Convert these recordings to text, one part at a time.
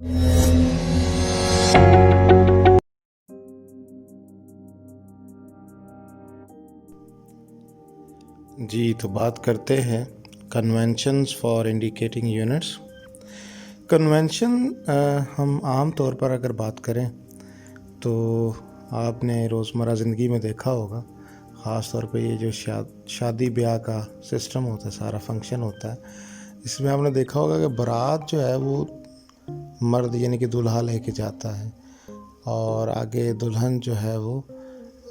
जी, तो बात करते हैं conventions for indicating units. Convention हम आम तौर पर अगर बात करें तो आपने रोज़मर्रा ज़िंदगी में देखा होगा, ख़ास तौर पे ये जो शादी ब्याह का सिस्टम होता है, सारा फंक्शन होता है, इसमें आपने देखा होगा कि बारात जो है वो मर्द यानी कि दूल्हा लेके जाता है और आगे दुल्हन जो है वो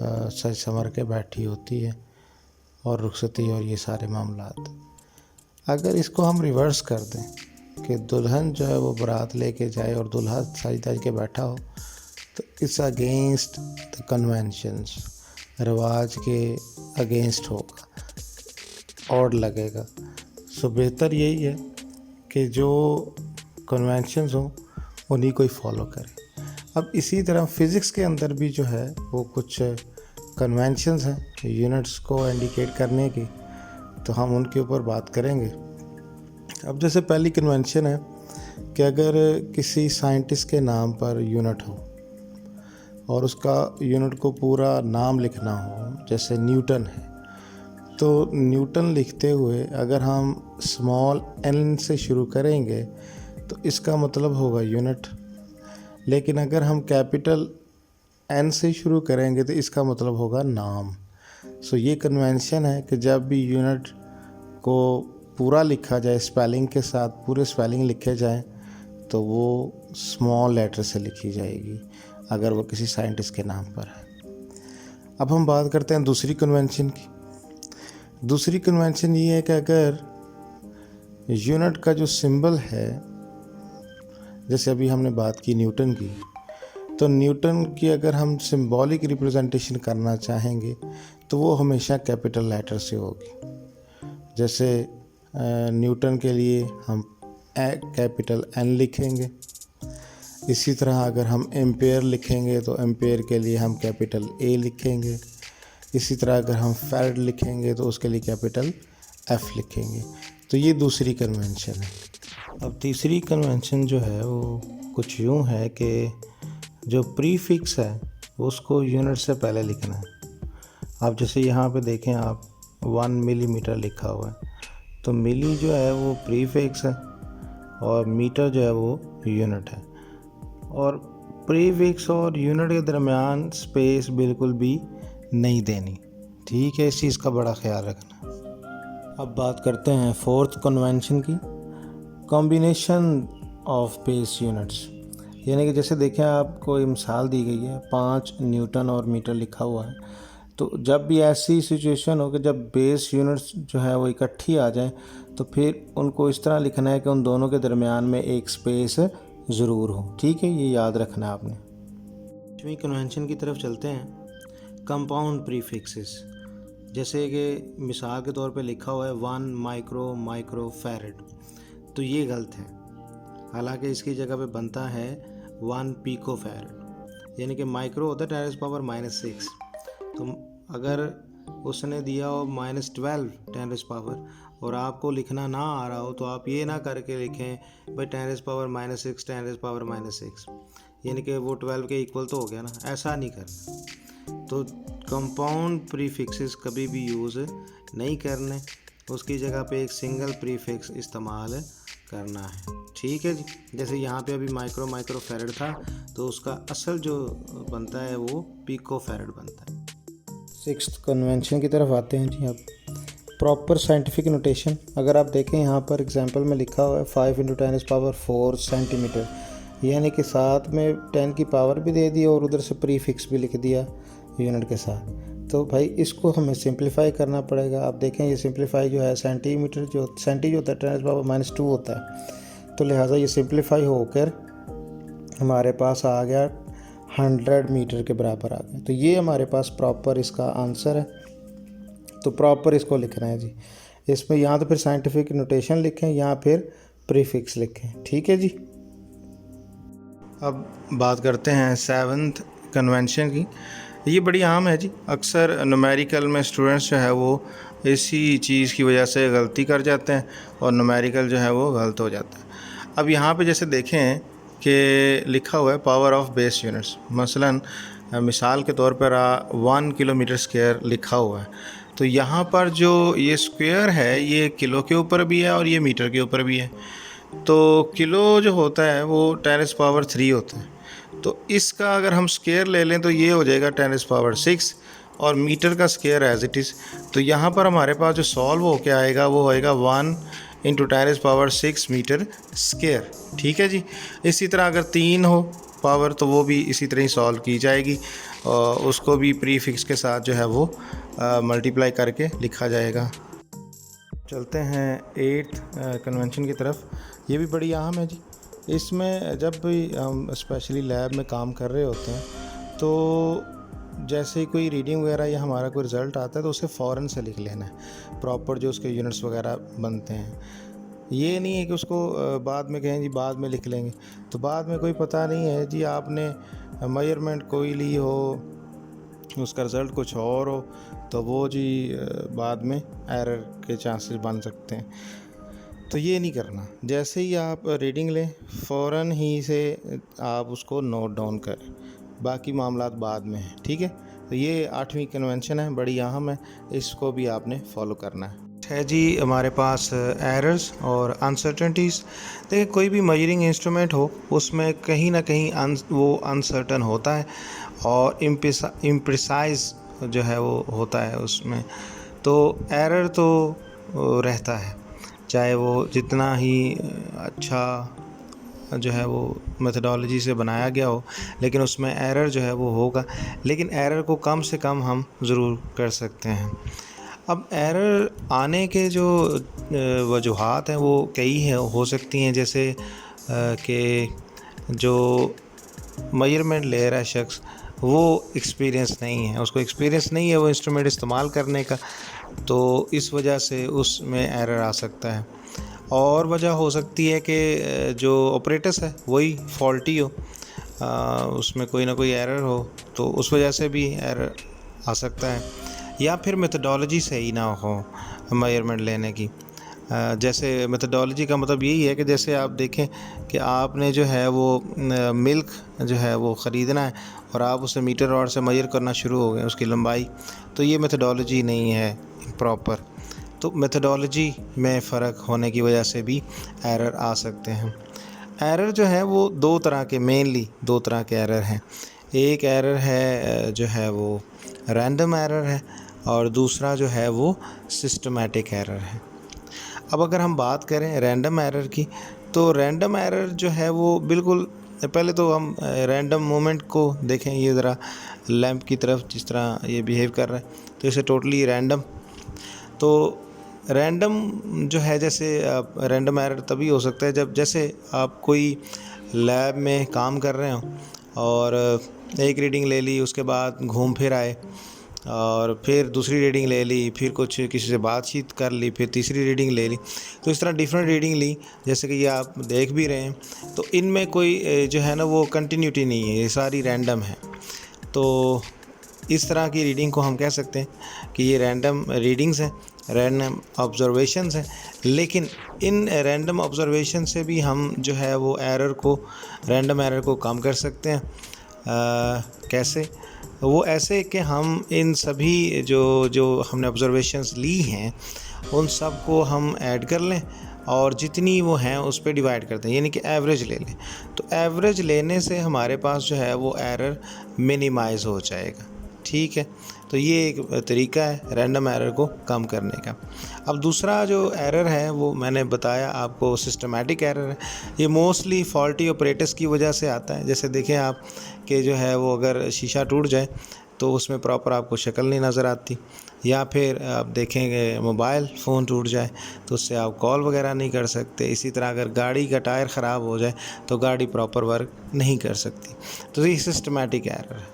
सज संवर के बैठी होती है और रुखसती और ये सारे मामलात। अगर इसको हम रिवर्स कर दें कि दुल्हन जो है वो बारात लेके जाए और दूल्हा सज धज के बैठा हो, तो इट्स अगेंस्ट द कन्वेंशंस, रिवाज के अगेंस्ट होगा, और लगेगा। सो बेहतर यही है कि जो कन्वेंशंस हों उन्हीं को ही फॉलो करें। अब इसी तरह फ़िज़िक्स के अंदर भी जो है वो कुछ कन्वेंशंस हैं यूनिट्स को इंडिकेट करने की, तो हम उनके ऊपर बात करेंगे। अब जैसे पहली कन्वेंशन है कि अगर किसी साइंटिस्ट के नाम पर यूनिट हो और उसका यूनिट को पूरा नाम लिखना हो, जैसे न्यूटन है, तो न्यूटन लिखते हुए अगर हम स्मॉल n से शुरू करेंगे तो इसका मतलब होगा यूनिट, लेकिन अगर हम कैपिटल N से शुरू करेंगे तो इसका मतलब होगा नाम। सो ये कन्वेंशन है कि जब भी यूनिट को पूरा लिखा जाए, स्पेलिंग के साथ पूरे स्पेलिंग लिखे जाएं, तो वो स्मॉल लेटर से लिखी जाएगी अगर वो किसी साइंटिस्ट के नाम पर है। अब हम बात करते हैं दूसरी कन्वेंशन की। दूसरी कन्वेंशन ये है कि अगर यूनिट का जो सिंबल है, जैसे अभी हमने बात की न्यूटन की, तो न्यूटन की अगर हम सिंबॉलिक रिप्रेजेंटेशन करना चाहेंगे तो वो हमेशा कैपिटल लेटर से होगी। जैसे न्यूटन के लिए हम कैपिटल N लिखेंगे। इसी तरह अगर हम एम्पेयर लिखेंगे तो एम्पेयर के लिए हम कैपिटल A लिखेंगे। इसी तरह अगर हम फैराड लिखेंगे तो उसके लिए कैपिटल F लिखेंगे। तो ये दूसरी कन्वेंशन है। अब तीसरी कन्वेंशन जो है वो कुछ यूँ है कि जो प्रीफिक्स है उसको यूनिट से पहले लिखना है। आप जैसे यहाँ पे देखें, आप 1 मिलीमीटर लिखा हुआ है, तो मिली जो है वो प्रीफिक्स है और मीटर जो है वो यूनिट है। और प्रीफिक्स और यूनिट के दरमियान स्पेस बिल्कुल भी नहीं देनी, ठीक है, इस चीज़ का बड़ा ख्याल रखना। अब बात करते हैं फोर्थ कन्वेंशन की, कॉम्बिनेशन ऑफ बेस यूनिट्स। यानी कि जैसे देखें, आपको एक मिसाल दी गई है, 5 न्यूटन और मीटर लिखा हुआ है, तो जब भी ऐसी सिचुएशन हो कि जब बेस यूनिट्स जो है वो इकट्ठी आ जाएं, तो फिर उनको इस तरह लिखना है कि उन दोनों के दरमियान में एक स्पेस ज़रूर हो, ठीक है, ये याद रखना है आपने। पाँचवीं कन्वेंशन की तरफ चलते हैं, कंपाउंड प्रीफिक्सेस। जैसे कि मिसाल के तौर पे लिखा हुआ है 1 माइक्रो फैरड, तो ये गलत है। हालांकि इसकी जगह पे बनता है 1 पिको फैरड, यानी कि माइक्रो होता है 10⁻⁻⁶। तो अगर उसने दिया हो -12 10⁻, और आपको लिखना ना आ रहा हो, तो आप ये ना करके लिखें भाई 10⁻⁻⁶ 10⁻⁻⁶, यानी कि वो 12 के इक्वल तो हो गया ना, ऐसा नहीं करना। तो कंपाउंड प्रीफिक्सेस कभी भी यूज़ नहीं करने, उसकी जगह पे एक सिंगल प्रीफिक्स इस्तेमाल करना है, ठीक है जी। जैसे यहाँ पे अभी माइक्रो फैरड था, तो उसका असल जो बनता है वो पिको फैरड बनता है। सिक्स्थ कन्वेंशन की तरफ आते हैं जी। अब प्रॉपर साइंटिफिक नोटेशन, अगर आप देखें यहाँ पर एग्जांपल में लिखा हुआ है 5 × 10⁴ सेंटीमीटर, यानी कि साथ में 10 की पावर भी दे दी और उधर से प्रीफिक्स भी लिख दिया यूनिट के साथ। तो भाई इसको हमें सिंप्लीफाई करना पड़ेगा। आप देखें ये सिंप्लीफाई जो है सेंटीमीटर जो होता है 10⁻⁻² होता है, तो लिहाजा ये सिंप्लीफाई होकर हमारे पास आ गया 100 मीटर के बराबर आ गया। तो ये हमारे पास प्रॉपर इसका आंसर है, तो प्रॉपर इसको लिखना है जी। इसमें यहाँ तो फिर साइंटिफिक नोटेशन लिखें या फिर प्रीफिक्स लिखें, ठीक है जी। अब बात करते हैं 7th कन्वेंशन की। ये बड़ी आम है जी, अक्सर न्यूमेरिकल में स्टूडेंट्स जो है वो इसी चीज़ की वजह से गलती कर जाते हैं और न्यूमेरिकल जो है वो गलत हो जाता है। अब यहाँ पे जैसे देखें कि लिखा हुआ है पावर ऑफ बेस यूनिट्स। मसलन मिसाल के तौर पर 1 किलोमीटर स्क्वायर लिखा हुआ है, तो यहाँ पर जो ये स्क्वायर है ये किलो के ऊपर भी है और ये मीटर के ऊपर भी है। तो किलो जो होता है वो 10⁻³ होता है, तो इसका अगर हम स्क्वायर ले लें तो ये हो जाएगा 10⁻⁶, और मीटर का स्क्वायर एज इट इज़। तो यहाँ पर हमारे पास जो सॉल्व होके आएगा वो होएगा 1 × 10⁻⁶ मीटर स्क्वायर। ठीक है जी। इसी तरह अगर 3 हो पावर तो वो भी इसी तरह ही सॉल्व की जाएगी, और उसको भी प्रीफिक्स के साथ जो है वो मल्टीप्लाई करके लिखा जाएगा। चलते हैं 8th कन्वेंशन की तरफ। ये भी बड़ी अहम है जी। इसमें जब भी हम स्पेशली लैब में काम कर रहे होते हैं तो जैसे ही कोई रीडिंग वगैरह या हमारा कोई रिज़ल्ट आता है तो उसे फ़ौरन से लिख लेना है, प्रॉपर जो उसके यूनिट्स वगैरह बनते हैं। ये नहीं है कि उसको बाद में कहें जी बाद में लिख लेंगे, तो बाद में कोई पता नहीं है जी, आपने मेजरमेंट कोई ली हो, उसका रिज़ल्ट कुछ और हो, तो वो जी बाद में एरर के चांसेस बन सकते हैं। तो ये नहीं करना। जैसे ही आप रीडिंग लें फ़ौरन ही से आप उसको नोट डाउन करें, बाकी मामलात बाद में हैं। ठीक है। तो ये 8वीं कन्वेंशन है, बड़ी अहम है, इसको भी आपने फॉलो करना है जी। हमारे पास एरर्स और अनसर्टेनिटीज़। देखिए कोई भी मेजरिंग इंस्ट्रूमेंट हो उसमें कहीं ना कहीं वो अनसर्टन होता है और इम्प्रिसाइज जो है वो होता है उसमें, तो एरर तो रहता है, चाहे वो जितना ही अच्छा जो है वो मेथडोलॉजी से बनाया गया हो, लेकिन उसमें एरर जो है वो होगा। लेकिन एरर को कम से कम हम ज़रूर कर सकते हैं। अब एरर आने के जो वजूहात हैं वो कई हैं, हो सकती हैं, जैसे कि जो मेजरमेंट ले रहा है शख्स वो एक्सपीरियंस नहीं है, उसको एक्सपीरियंस नहीं है वो इंस्ट्रूमेंट इस्तेमाल करने का, तो इस वजह से उसमें एरर आ सकता है। और वजह हो सकती है कि जो ऑपरेटर्स है वही फॉल्टी हो, उसमें कोई ना कोई एरर हो, तो उस वजह से भी एरर आ सकता है। या फिर मेथडोलॉजी सही ना हो मेजरमेंट लेने की। जैसे मेथडोलॉजी का मतलब यही है कि जैसे आप देखें कि आपने जो है वो मिल्क जो है वो ख़रीदना है और आप उसे मीटर रॉड से मेजर करना शुरू हो गए उसकी लंबाई, तो ये मेथडोलॉजी नहीं है प्रॉपर। तो मेथडोलॉजी में फ़र्क होने की वजह से भी एरर आ सकते हैं। एरर जो है वो मेनली दो तरह के एरर हैं। एक एरर है जो है वो रैंडम एरर है, और दूसरा जो है वो सिस्टमैटिक एरर है। अब अगर हम बात करें रैंडम एरर की, तो रैंडम एरर जो है वो बिल्कुल, पहले तो हम रैंडम मूवमेंट को देखें, ये ज़रा लैंप की तरफ जिस तरह ये बिहेव कर रहा है, तो इसे टोटली रैंडम। तो रैंडम जो है, जैसे रैंडम एरर तभी हो सकता है जब जैसे आप कोई लैब में काम कर रहे हो और एक रीडिंग ले ली, उसके बाद घूम फिर आए और फिर दूसरी रीडिंग ले ली, फिर कुछ किसी से बातचीत कर ली, फिर तीसरी रीडिंग ले ली, तो इस तरह डिफरेंट रीडिंग ली, जैसे कि ये आप देख भी रहे हैं। तो इनमें कोई जो है ना वो कंटिन्यूटी नहीं है, ये सारी रैंडम है। तो इस तरह की रीडिंग को हम कह सकते हैं कि ये रैंडम रीडिंग्स हैं, रैंडम ऑब्जर्वेशंस हैं। लेकिन इन रैंडम ऑब्जर्वेशन से भी हम जो है वो रैंडम एरर को कम कर सकते हैं। कैसे? वो ऐसे कि हम इन सभी जो हमने ऑब्जर्वेशंस ली हैं उन सब को हम ऐड कर लें और जितनी वो हैं उस पर डिवाइड करते हैं, यानी कि एवरेज ले लें। तो एवरेज लेने से हमारे पास जो है वो एरर मिनिमाइज़ हो जाएगा। ठीक है। तो ये एक तरीका है रैंडम एरर को कम करने का। अब दूसरा जो एरर है वो मैंने बताया आपको, सिस्टमैटिक एरर है। ये मोस्टली फॉल्टी ऑपरेटर्स की वजह से आता है। जैसे देखें आप कि जो है वो अगर शीशा टूट जाए तो उसमें प्रॉपर आपको शक्ल नहीं नज़र आती, या फिर आप देखेंगे मोबाइल फ़ोन टूट जाए तो उससे आप कॉल वगैरह नहीं कर सकते। इसी तरह अगर गाड़ी का टायर ख़राब हो जाए तो गाड़ी प्रॉपर वर्क नहीं कर सकती। तो ये सिस्टमैटिक एरर है,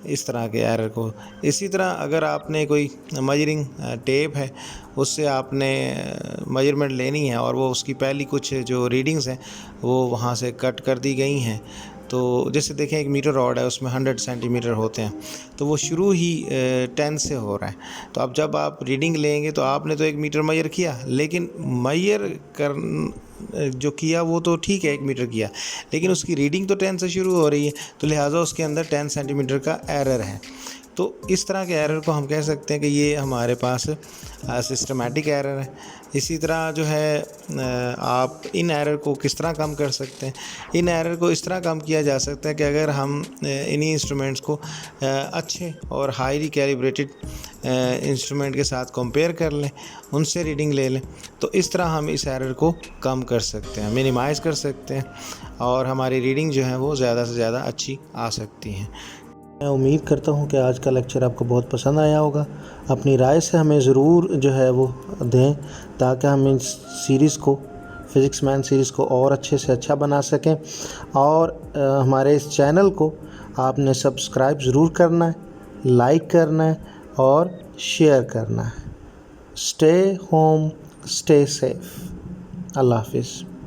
इस तरह के एरर को। इसी तरह अगर आपने कोई मेजरिंग टेप है उससे आपने मेजरमेंट लेनी है और वो उसकी पहली कुछ जो रीडिंग्स हैं वो वहाँ से कट कर दी गई हैं, तो जैसे देखें एक मीटर रॉड है, उसमें 100 सेंटीमीटर होते हैं, तो वो शुरू ही 10 से हो रहा है। तो अब जब आप रीडिंग लेंगे तो आपने तो 1 मीटर मेजर किया, लेकिन मेजर जो किया वो तो ठीक है 1 मीटर किया, लेकिन उसकी रीडिंग तो 10 से शुरू हो रही है, तो लिहाजा उसके अंदर 10 सेंटीमीटर का एरर है। तो इस तरह के एरर को हम कह सकते हैं कि ये हमारे पास सिस्टमेटिक एरर है। इसी तरह जो है आप इन एरर को किस तरह कम कर सकते हैं? इन एरर को इस तरह कम किया जा सकता है कि अगर हम इन्हीं इंस्ट्रूमेंट्स को अच्छे और हाईली कैलिब्रेटेड इंस्ट्रूमेंट के साथ कंपेयर कर लें, उनसे रीडिंग ले लें, तो इस तरह हम इस एरर को कम कर सकते हैं, मिनिमाइज़ कर सकते हैं, और हमारी रीडिंग जो है वो ज़्यादा से ज़्यादा अच्छी आ सकती हैं। मैं उम्मीद करता हूँ कि आज का लेक्चर आपको बहुत पसंद आया होगा। अपनी राय से हमें ज़रूर जो है वो दें, ताकि हम इस सीरीज़ को, फिज़िक्स मैन सीरीज़ को और अच्छे से अच्छा बना सकें। और हमारे इस चैनल को आपने सब्सक्राइब ज़रूर करना है, लाइक करना है और शेयर करना है। Stay home, stay safe. अल्लाह हाफिज़।